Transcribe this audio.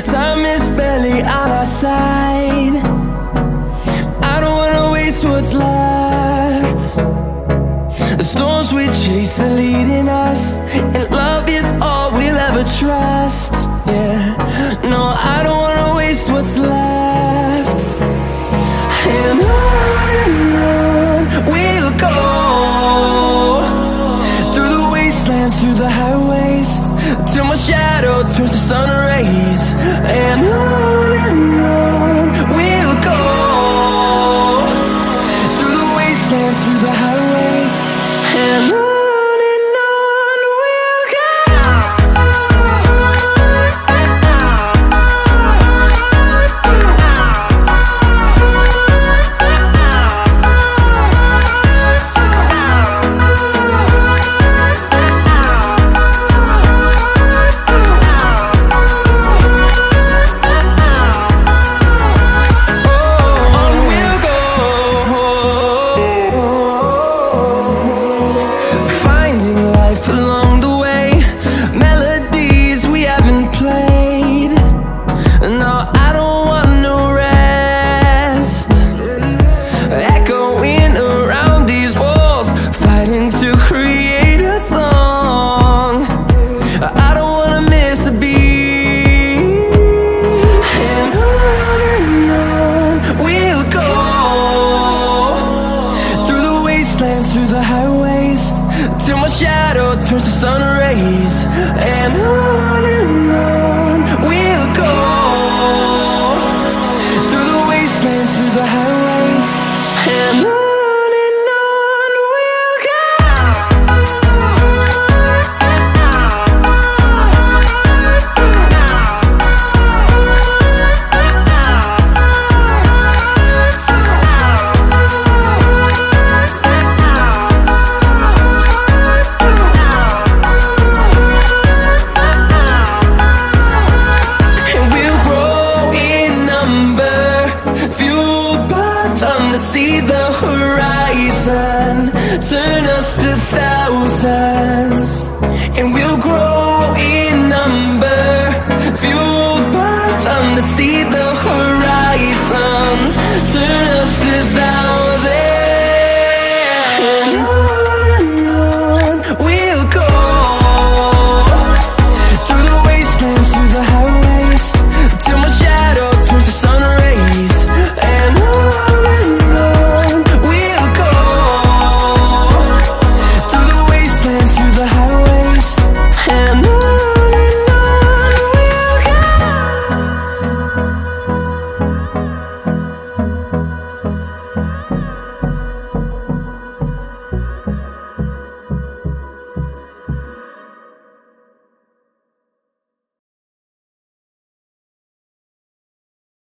Time is barely on our side. I don't wanna waste what's left. The storms we chase are leading us, and love is all we'll ever trust. Yeah, no, I don't wanna waste what's left. And on we'll go, through the wastelands, through the highways, till my shadow turns to sun rays. And on we'll go, through the wastelands, through the highways, and on we'll go. Through the highways, till my shadow turns to sun rays. And on we'll go, through the wastelands, through the highways, and on we'll go. To see the horizon turn us to thousands, and we'll grow in number, fueled by them to see the